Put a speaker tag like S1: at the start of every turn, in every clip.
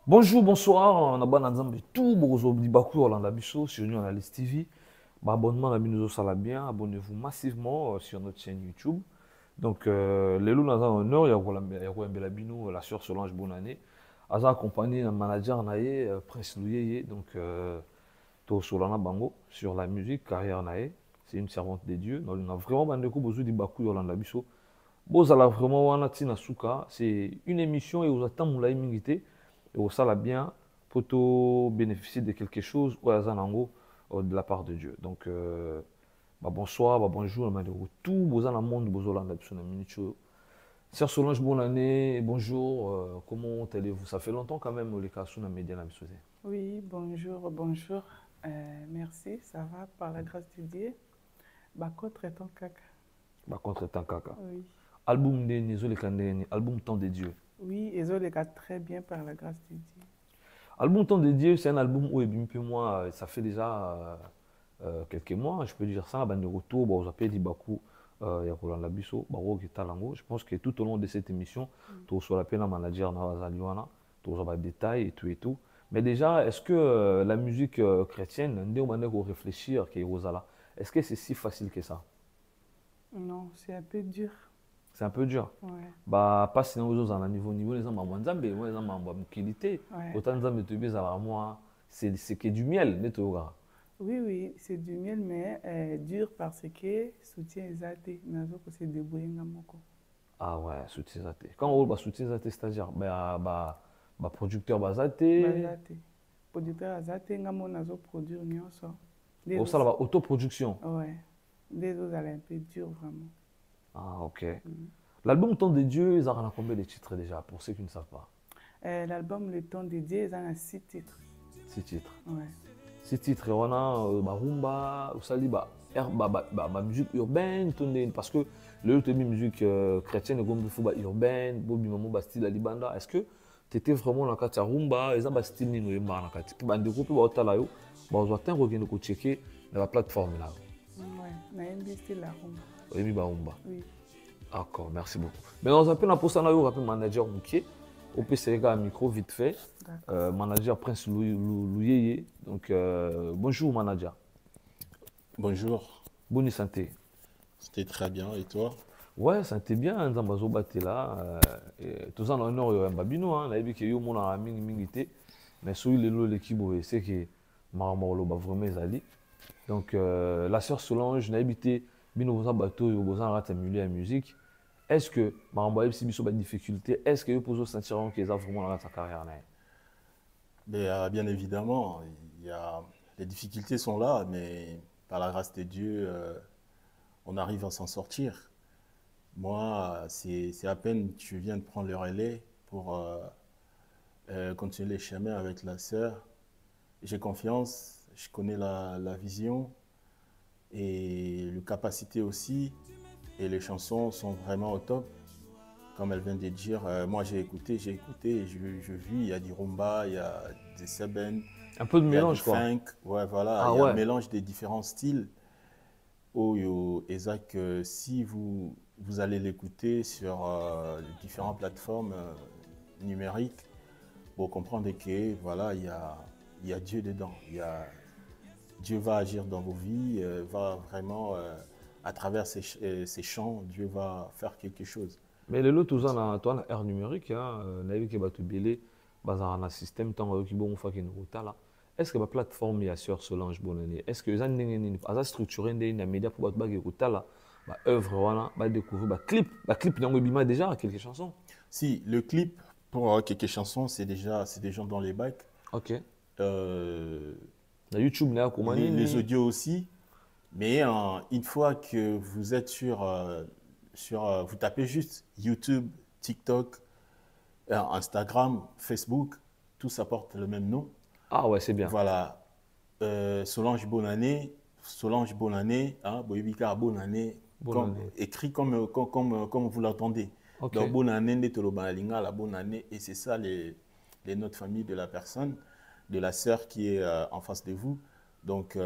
S1: Bonjour, bonsoir, on a bon ensemble tout, bonjour, Bakou, Orlando Bisso, sur New Analyst TV. Abonnement à Binuzo Salabien, abonnez-vous massivement sur notre chaîne YouTube. Donc, les loups dans un honneur, il y a Rouen Belabino, la sœur Solange Bonannée. Aza accompagné d'un manager Naé, Prince Louyeye, donc To Solana Bango, sur la musique, carrière Naé. C'est une servante des dieux. Donc, on a vraiment besoin de Bakou, Orlando Bisso. Bozala vraiment wana tina suka, c'est une émission et vous attendez moulaï mingité et vous savez bien pour bénéficier de quelque chose ou de la part de Dieu. Donc bonsoir, bonjour, tout dans le monde bozolanda bisona minicho. Sœur Solange, bonne année, bonjour, comment allez-vous? Ça fait longtemps quand même les cas sur la média na bisose.
S2: Oui, bonjour, bonjour. Merci, ça va par la grâce de Dieu. Contre ton caca.
S1: Contre ton caca.
S2: Oui.
S1: Album de album Temps de Dieu.
S2: Oui, et les gars très bien par la grâce de Dieu.
S1: Album Temps de Dieu, c'est un album où moi, ça fait déjà quelques mois, je peux dire ça, de retour, vous appelez Dibakou, Rolanda Bisso, je pense que tout au long de cette émission, tu reçois la peine à manager Nazaliwana, tu reçois des détails et tout et tout. Mais déjà, est-ce que la musique chrétienne, on réfléchir est-ce que c'est si facile que ça?
S2: Non, c'est un peu dur.
S1: C'est un peu dur.
S2: Ouais.
S1: Pas sinon aux autres, niveau les gens m'ont dit, moi les gens m'ont qualité. Autant de gens me disent à moi, c'est que du miel, nettoga.
S2: Oui, c'est du miel, mais dur parce que soutien exaté, nazo que c'est débrouillé ngamoko.
S1: Ah ouais, soutien exaté. Quand on va soutien exaté, c'est-à-dire, producteur basaté.
S2: Producteur exaté, ngamo nazo produire nyonso.
S1: Au ça va autoproduction.
S2: Ouais. Les autres allaient un peu dur vraiment.
S1: Ah, ok. L'album Temps de Dieu, ils ont combien de titres déjà, pour ceux qui ne savent pas?
S2: L'album Le Temps de Dieu, ils ont 6 titres.
S1: 6 titres.
S2: Ouais.
S1: 6 titres, et on a rumba, musique urbaine, parce que le musique chrétienne, il urbaine, style alibanda. Est-ce que tu étais vraiment dans la rumba, ils ont style nino dans la checker dans la plateforme là.
S2: Ouais, style la rumba.
S1: Oui. D'accord, merci beaucoup. Mais on s'appelle un poste manager Moukier. Au PCG à micro vite fait. Manager Prince Louyeye. Donc, bonjour manager.
S3: Bonjour.
S1: Bonne santé.
S3: C'était très bien. Et toi?
S1: Ouais, santé bien. Nzambazo Batela. Tous en honneur, il y a un babino. On a vu qu'il y a un mingité. Mais sur l'équipe, c'est que Maramolo va vraiment aller. Donc, la sœur Solange, on a habité. Bino bateau, il a la musique. Est-ce que Marambo FC Bisso a des difficultés? Est-ce que vous pouvez sentir qu'ils ont vraiment dans sa carrière?
S3: Bien évidemment, les difficultés sont là, mais par la grâce de Dieu, on arrive à s'en sortir. Moi, c'est à peine que je viens de prendre le relais pour continuer les chemins avec la sœur. J'ai confiance, je connais la vision et la capacité aussi. Et les chansons sont vraiment au top. Comme elle vient de dire, moi j'ai écouté, je vis, il y a du rumba, il y a des seben.
S1: Un peu de mélange quoi.
S3: Funk, ouais, voilà, il y a un mélange des différents styles. Isaac, si vous allez l'écouter sur différentes plateformes numériques, pour comprendre que voilà, il y a Dieu dedans. Dieu va agir dans vos vies, va vraiment... à travers ces chants, Dieu va faire quelque chose.
S1: Mais le lot, tout ça, dans l'ère numérique, on a vu que tu belé, dans un système, qui bon fait qu'il nous là. Est-ce que la plateforme est sur Solange Bonannée? Est-ce que les gens ont structuré des médias pour que là, œuvre, voilà, découvrir, clip, déjà quelques chansons?
S3: Si, le clip pour quelques chansons, c'est des gens dans les bacs.
S1: Ok. YouTube,
S3: les audios aussi. Mais une fois que vous êtes vous tapez juste YouTube, TikTok, Instagram, Facebook, tout ça porte le même nom.
S1: Ah ouais, c'est bien.
S3: Voilà. Solange Bonannée, Boyebika Bonannée, écrit comme vous l'entendez.
S1: Okay.
S3: Donc Bonannée, la Bonannée, et c'est ça les noms de famille de la personne, de la sœur qui est en face de vous. Donc,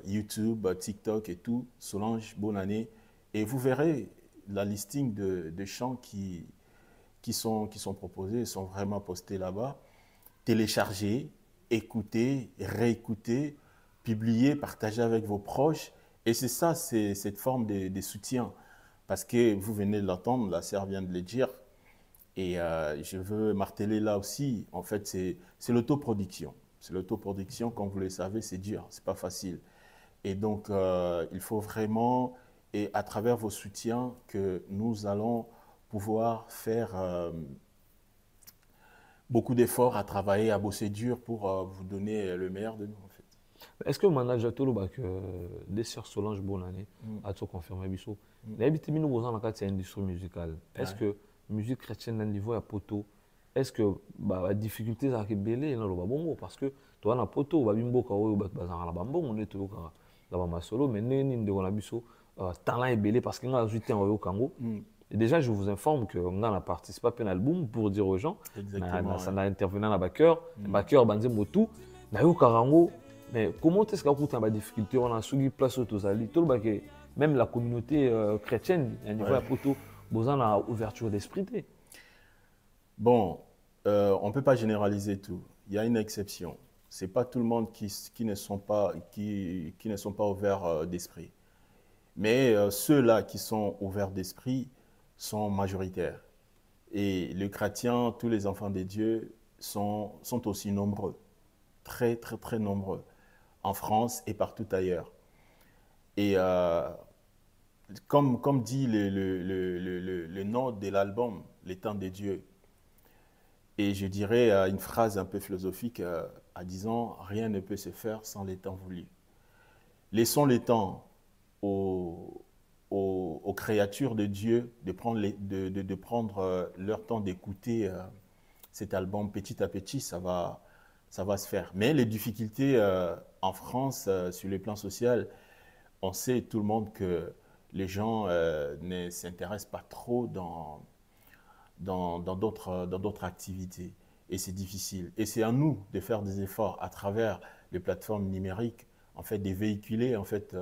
S3: YouTube, TikTok et tout, Solange, bonne année. Et vous verrez la listing de chants qui sont proposés, sont vraiment postés là-bas. Téléchargez, écoutez, réécoutez, publiez, partagez avec vos proches. Et c'est ça, c'est cette forme de soutien. Parce que vous venez de l'entendre, la sœur vient de le dire. Et je veux marteler là aussi, en fait, c'est l'autoproduction. C'est l'autoproduction, comme vous le savez, c'est dur, c'est pas facile. Et donc, il faut vraiment, et à travers vos soutiens, que nous allons pouvoir faire beaucoup d'efforts à travailler, à bosser dur pour vous donner le meilleur de nous, en fait.
S1: Est-ce que manager tout le bac des sœurs Solange Bonane a tout confirmé biso? N'habite nous besoin dans cette industrie musicale. Est-ce
S3: Ouais.
S1: que musique chrétienne à niveau à poto? Est-ce que la difficulté ça qui belé dans le babongo parce que toi na poto babimbo ka o bat bazan la bambo on est tout ka la bamba solo mais né de on biso talent est belé parce que on a ajouté en au Congo. Et déjà, je vous informe qu'on a participé à un album pour dire aux gens,
S3: Exactement.
S1: ça
S3: Ouais.
S1: a intervenu dans la backer, backer banze motu, na yo karango, mais comment est-ce qu'on a des difficultés on a suivi place aux alliés, tout le bac, même la communauté chrétienne, à niveau
S3: Ouais.
S1: à poto, besoin a ouverture d'esprit.
S3: Bon, on ne peut pas généraliser tout. Il y a une exception. Ce n'est pas tout le monde qui ne sont pas ouverts d'esprit. Mais ceux-là qui sont ouverts d'esprit sont majoritaires. Et les chrétiens, tous les enfants de Dieu sont aussi nombreux, très, très, très nombreux, en France et partout ailleurs. Et comme dit le nom de l'album, Les temps de Dieu, et je dirais une phrase un peu philosophique en disant « Rien ne peut se faire sans les temps voulus ». Laissons les temps aux créatures de Dieu de prendre leur temps d'écouter cet album petit à petit, ça va se faire. Mais les difficultés en France, sur le plan social, on sait tout le monde que les gens ne s'intéressent pas trop dans d'autres activités. Et c'est difficile. Et c'est à nous de faire des efforts à travers les plateformes numériques, en fait, de véhiculer en fait,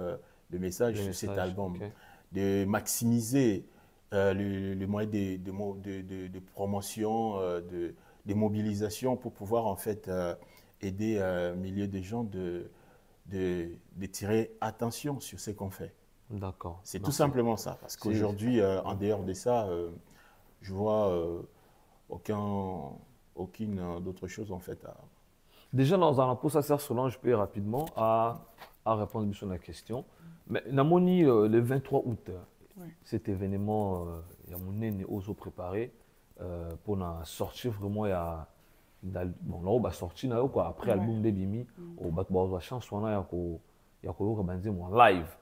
S3: le message de cet album,
S1: okay.
S3: de maximiser les moyens de promotion, de mobilisation pour pouvoir en fait aider un milieu de gens de tirer attention sur ce qu'on fait.
S1: D'accord.
S3: C'est tout simplement ça. Parce qu'aujourd'hui, en dehors de ça, je vois aucune d'autre chose en fait.
S1: Déjà, dans un rapport, ça sert Solange peut rapidement à répondre à la question. Mais Namoni, le 23 août,
S2: Oui.
S1: cet événement, il y a mon aîné Ozo préparé pour sortir vraiment. Bon, là, on va sortir quoi, après
S2: Ouais.
S1: l'album de Bimi, on va chanson là, il y a live.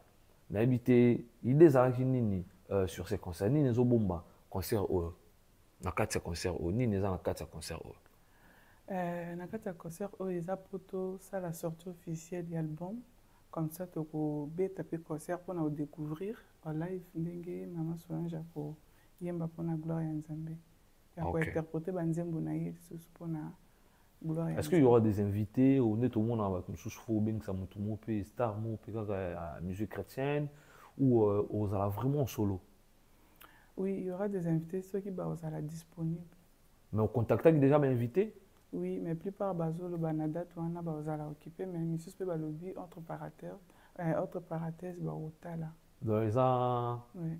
S1: N'habité, il des arachidini sur ces concerts, ni les obomba, concert au. Na kati ya concert o nini eza na kati ya concert o
S2: Na kati ya concert oyo eza poto ça la sortie officielle de l'album comme ça tokobeta pe concert mpona kodécouvrir en live ndenge mama Solange akoyemba mpona gloire ya Nzambe ya kointerpréter banzembo na ye lisusu mpona gloire ya
S1: Est-ce qu'il y aura des invités au net au monde avec une sous ça mutu mo pe star mo pe kaka musique chrétienne ou aux ala vraiment solo?
S2: Oui, il y aura des invités, ceux qui sont disponibles.
S1: Mais on contacte déjà des invités?
S2: Oui, mais plupart bazo le Banada tuana bazala occupé mais Missus pe balobi entre parenthèses ba otala.
S1: Donc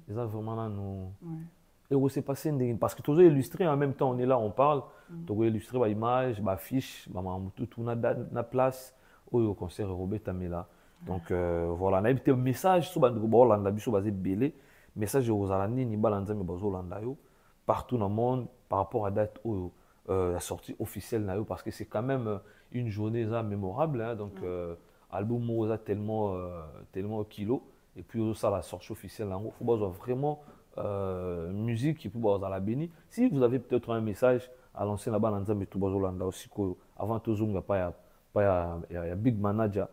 S1: ils ont vraiment là nous.
S2: Ouais.
S1: Et où c'est passé parce que tu as illustré en même temps on est là on parle, tu as illustré ba image, ba fiche, ba tout na place au concert Robert Tamela. Donc voilà, on a évité un message sur bande Bolanda biso basé belé, message aux alani ni balanza me bazo landa yo partout dans le monde par rapport à date la sortie officielle na yo parce que c'est quand même une journée ça mémorable hein, donc album Moza tellement tellement kilo et puis ça la sortie officielle là faut besoin vraiment musique qui peut dans la béni. Si vous avez peut-être un message à lancer là-bas dans Nzambe tout bazolanda aussi avant tout zoom pas ya big manager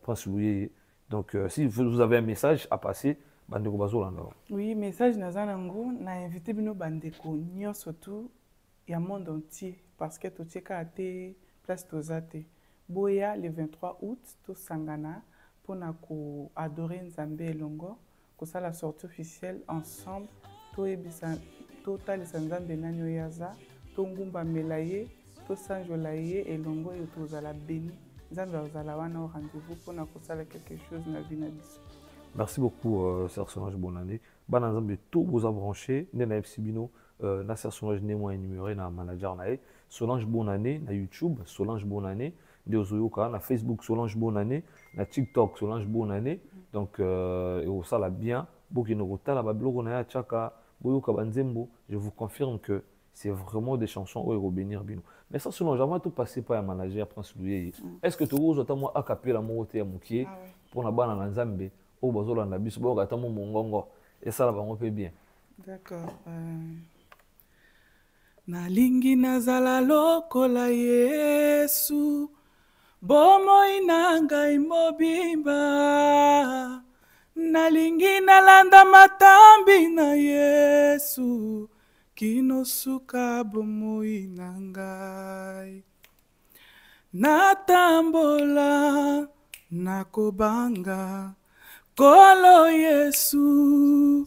S1: Prince Louis. Donc si vous avez un message à passer bandeko bazolanda.
S2: Oui, message nazanango na invité bino bandeko nyonso tout ya monde entier parce que totieka ate place tozate boya le 23 août tosangana mpona koadore nzambe elongo kosala sortie officielle ensemble toyebisa totalisa nzambe nani oyo aza tongumbamela ye tosanjola ye elongo oyo tozala beni nzambe azala wana au rendez-vous mpona kosala quelque chose na vie na biso.
S1: Merci beaucoup, Sœur Solange Bonannée. Bana nzambe tout vous a branché. Nena Sibino, na Sœur Solange Nemo énuméré na manager nae. Solange Bonannée na YouTube, Solange Bonannée. De Ozoyoka na Facebook Solange Bonannée, na TikTok Solange Bonannée. Donc, et ça l'a bien. Bokino Rotala Bablo na Chaka, Boyoka Banzembo. Je vous confirme que c'est vraiment des chansons où il faut bénir Bino. Mais ça, Solange, avant tout passer par un manager, Prince Louis. Est-ce que tu oses notamment accaper la moitié à Moukier pour la banane en Zambé? Oh, bazola na biso bo gatamo mongongo et ça va on peut bien.
S2: D'accord. Nalingi nazala lokola Yesu bomoi na ngai mobimba nalingi nalanda matambi na Yesu kinosuka bomoi na ngai natambola nakobanga Kolo Yesu,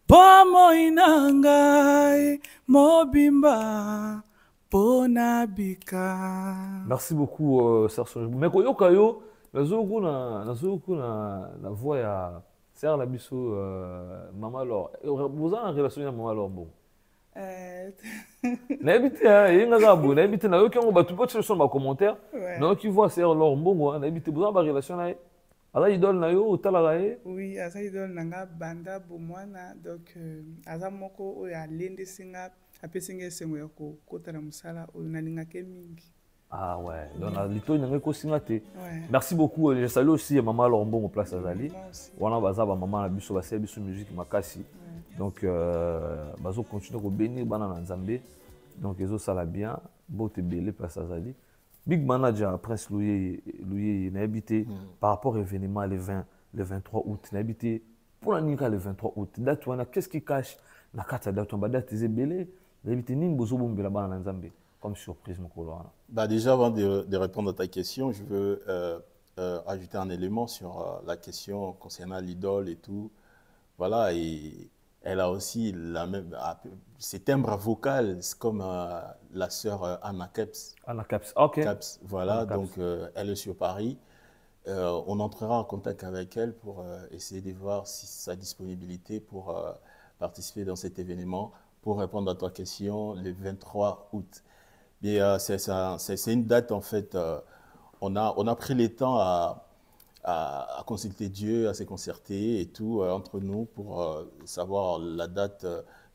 S2: bomoi na ngai mobimba pona bika.
S1: Merci beaucoup, Sœur Solange. Mais koyoka yo, nazoku na voix ya Sœur Labiso, Maman Laure. Vous avez une relation avec Maman Laure bon? N'habitez hein, il y a un bon, n'habitez na yo qui ont battu pas de sur ma commentaire. Non qui voit Sœur Laure bon, n'habitez vous avez une relation avec ala idole na yo otala ye.
S2: Oui, asa idole nanga banda bomwana donc aza moko oyo alende singa apesinga esengo ya kokotana musala oyo nalingaka mingi.
S1: Ah ouais, donc la lito nanga ko singa te. Merci beaucoup, je salue aussi Maman Laure bon place Azali. Wana baza ba maman na biso ba sel biso musique makasi. Donc bazo continuer ko bénir bana na Nzambe. Donc ezo sala bien, bote belé place Azali. Big Manager, Prince Louis, n'a habité par rapport à l'événement le 23 août. N'a habité pour la nuit le 23 août. Date qu'est-ce qui cache la carte date on va date c'est belé. N'a habité ni bozo bombe la bana Nzambe comme surprise mon colorana.
S3: Bah déjà avant de répondre à ta question, je veux ajouter un élément sur la question concernant l'idole et tout. Voilà et elle a aussi la même, ses timbres vocaux comme la sœur Anna Keps.
S1: Anna Keps, ok.
S3: Keps, voilà,
S1: Anna
S3: donc elle est sur Paris. On entrera en contact avec elle pour essayer de voir si sa disponibilité pour participer dans cet événement. Pour répondre à ta question, le 23 août. C'est une date, en fait, on a pris le temps à consulter Dieu, à se concerter et tout entre nous pour savoir la date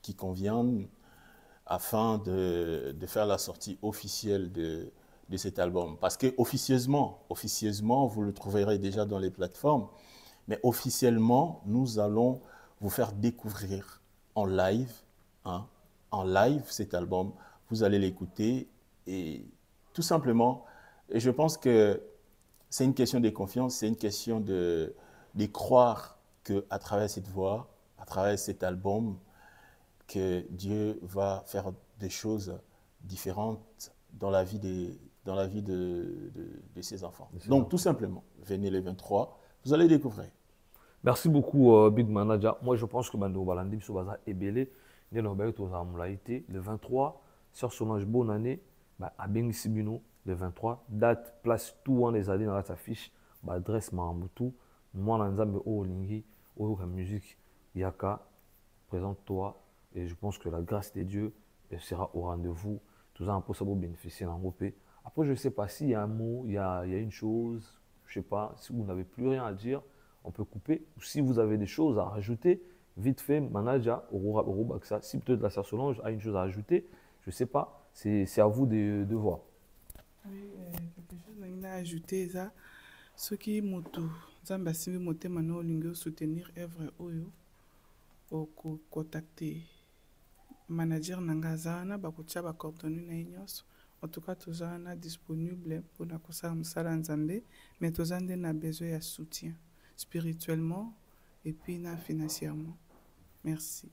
S3: qui convient afin de faire la sortie officielle de cet album. Parce que officieusement, vous le trouverez déjà dans les plateformes, mais officiellement, nous allons vous faire découvrir en live cet album. Vous allez l'écouter et tout simplement, et je pense que c'est une question de confiance, c'est une question de croire qu'à travers cette voix, à travers cet album, que Dieu va faire des choses différentes dans la vie de ses enfants. Donc tout simplement, venez le 23, vous allez découvrir.
S1: Merci beaucoup, Big Manager. Moi, je pense que Bando Balandi Bisobaza est belé. Le 23, Sœur Solange Bonannée, à Bengi Sibino. Le 23, date, place, tout en les années dans la fiche, adresse Mahamoutou, moi Nzambe Olingi, la musique, Yaka, présente-toi, et je pense que la grâce de Dieu sera au rendez-vous, tout ça, pour ça, vous bénéficier d'un groupe. Après, je ne sais pas s'il y a un mot, il y a une chose, je ne sais pas, si vous n'avez plus rien à dire, on peut couper, ou si vous avez des choses à rajouter, vite fait, manager, Orobaksa, si peut-être la Sœur Solange a une chose à ajouter, je ne sais pas, c'est à vous de voir.
S2: Oui, quelque chose que j'ai ajouté, ça, ce qui est moto, Zamba Simbi Moté Mano Lingo soutenir œuvre Oyo, au contacter manager Nangazana, Bakucha, Bakordonu Naïnos. En tout cas, tous sont disponibles pour la Kosa Msala Nzambe, mais tous ont besoin de soutien spirituellement et puis financièrement. Merci.